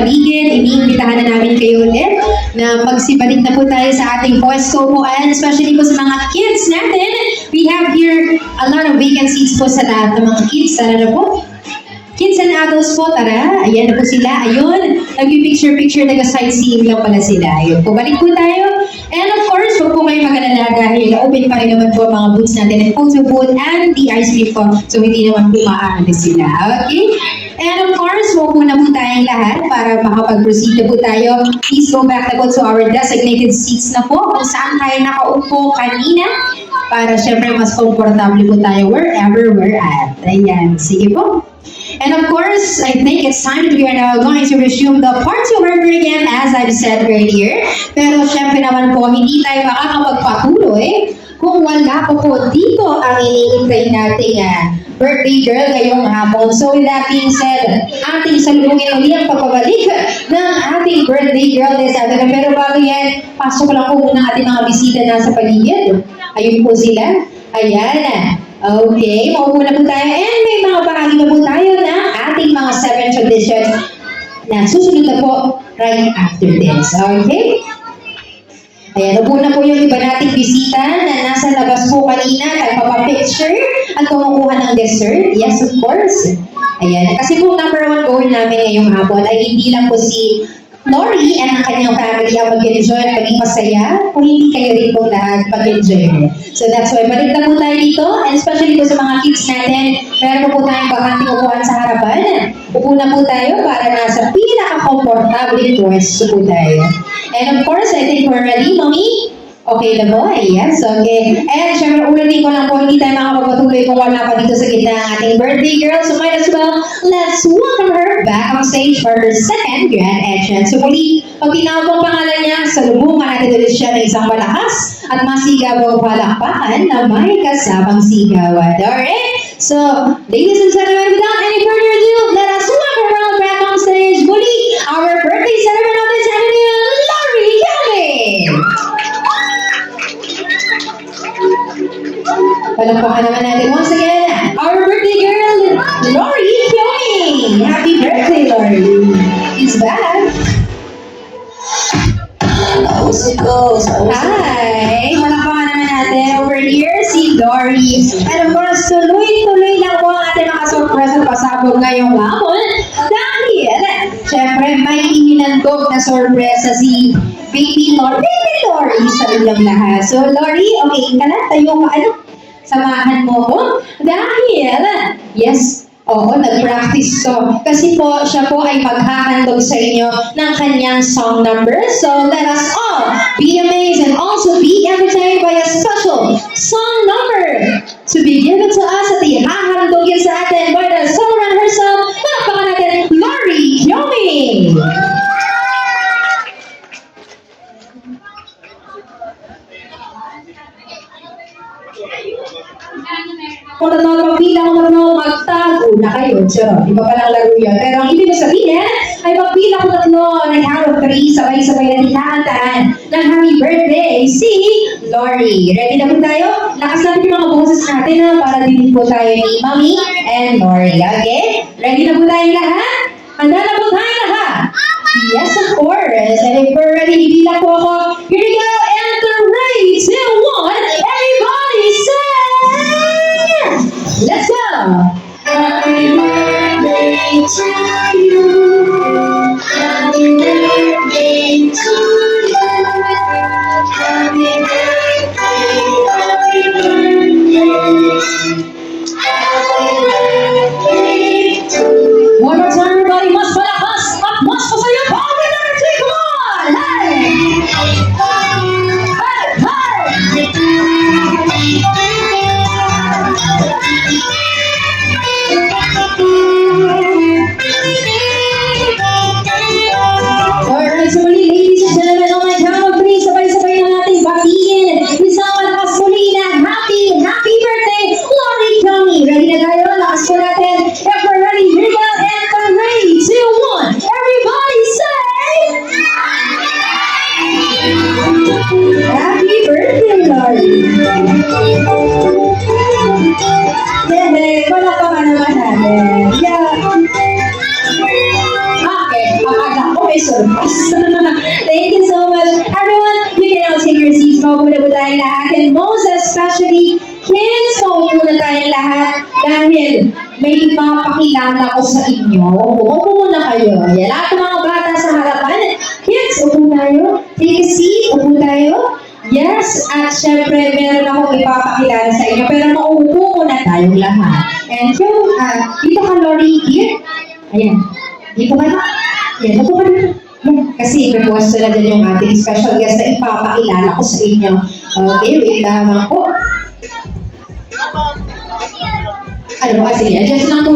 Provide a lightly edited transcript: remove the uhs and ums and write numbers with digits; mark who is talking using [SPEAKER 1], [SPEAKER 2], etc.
[SPEAKER 1] paligid, iniimbitahan na namin kayo ulit na magsibalik na po tayo sa ating pwesto upuan, especially po sa mga kids natin. We have here a lot of vacancies po sa lahat ng mga kids. Tara na po. Kids and adults po, tara. Ayan na po sila. Ayun, nag-picture-picture, nag-sightseeing lang pala sila. Ayun po, balik po tayo. And of course, huwag po kayo mag-alala dahil open pa rin naman po mga booths natin at photo booth and the ice cream po. So, hindi naman po maaalis sila. Okay? And of course, huwag muna po tayong lahat para makapag-proceed na po tayo. Please go back na po to our designated seats na po kung saan tayo nakaupo kanina para syempre mas comfortable po tayo wherever we're at. Ayan, sige po. And of course, I think it's time that we are now going to resume the part 2 over again as I've said earlier. Pero syempre naman po, hindi tayo makakapagpatuloy kung wala po dito ang iniintay nating birthday girl ngayong hapon. So with that being said, ating salubungin uli ang pagpabalik ng ating birthday girl this afternoon. Pero bago yan, pasok lang po muna ating mga bisita na sa paligid. Ayun po sila. Ayan. Okay, maupo na po tayo. And may mga bahagi na po tayo na ating mga 7 traditions na susunod na po right after this. Okay? Ayan, upo na po yung iba nating bisita na nasa labas po kanina, nagpapapicture at kumukuha ng dessert. Yes, of course. Ayan, kasi po number 1 goal namin ngayong hapon ay hindi lang po si Lori and ang kanyang family ang mag-enjoy at maging masaya kung hindi kayo rin po lahat mag-enjoy. So that's why balik na po tayo dito, and especially po sa mga kids natin, meron po tayong bakanting upuan sa harapan. Upo na po tayo para nasa pinaka-comfortable pwesto po tayo. And of course, I think we're ready, Mommy? Okay na po? Yes, okay. And syempre, ulitin ko lang po, hindi tayo makapagpatuloy kung wala pa dito sa gitna ng ating birthday girl. So might as well, let's welcome her back on stage for her second grand entrance. So muli, pag tinawag po ang pangalan niya, salubungan natin ulit siya ng isang malakas at masigabong palakpakan na may kasamang sigawan. Alright? So, ladies and gentlemen, without any further ado, let us welcome her back on stage. Muli, our birthday celebrant of this afternoon, Lori Kelly! Palakpakan naman natin once again, our birthday girl, Lori Kelly! Happy birthday, Lori! She's back! Hi! Palakpakan naman natin over here, si Lori. And of course, tuloy-tuloy lang po ang ating mga surprise at pasabog ngayong hapon. Dahil, syempre, may iminandog na sorpresa si Baby Lori sa ilang lahat. So, Lori, okay ka na? Tayo ka, samahan mo ko? Dahil, yes, oo, nag-practice to. Kasi po, siya po ay maghahandog sa inyo ng kanyang song number. So, let us all be amazed and also be entertained by a special song number to be given to us at ihahandogin sa atin by the celebrant herself. Palakpakan natin, Lori Kelly! Kung nagpapapila ko magtago na kayo. Sure, iba palang laro yun. Pero ang ibig sabihin ay pagpila ko tatlo ng count of 3, sabay-sabay na tinakantaan ng happy birthday si Lori. Ready na po tayo? Lakas natin yung mga boses natin para din po tayo ni Mommy and Lori. Okay? Ready na po tayo lahat? Handa na po tayo lahat? Yes, of course. And if we're ready, ibilang po ako. Here we go. And 3, 2, 1. Everybody say! Let's go! Happy birthday to you. Happy birthday to you. Happy birthday, happy birthday. Happy birthday to you. One more time, everybody. Mas malakas at mas masaya. Happy birthday! Come on! Hey! Hey! Hey! Alright, so muli, ladies and gentlemen, on my count of 3, sabay-sabay na natin batiin. Isang malakas muli na happy birthday, Lori Kelly! Ready na tayo? Lakas po natin. If we're ready, here we go. And 3, 2, 1. Everybody say! Happy birthday, Lori! Palakpakan naman natin. Yeah. Okay, akala ko surprise. Thank you so much. Everyone, you can now take your seats. Mauuna po tayong lahat. And most especially, kids, mauuna tayong lahat. Dahil may ipapakilala ko sa inyo. Upo muna kayo. Yan, lahat ng mga bata sa harapan. Kids, upo tayo. Take a seat. Upo tayo. Yes, at syempre, meron akong ipapakilala sa inyo. Pero mauupo muna tayong lahat. And yung, dito ka, Lori, here. Ayan. Dito ka na. Ayan, upo ka na. Yan. Kasi may pwesto na dyan yung ating special guest na ipapakilala ko sa inyo. Okay, wait lamang po. Ano ba? Sige, adjust lang po.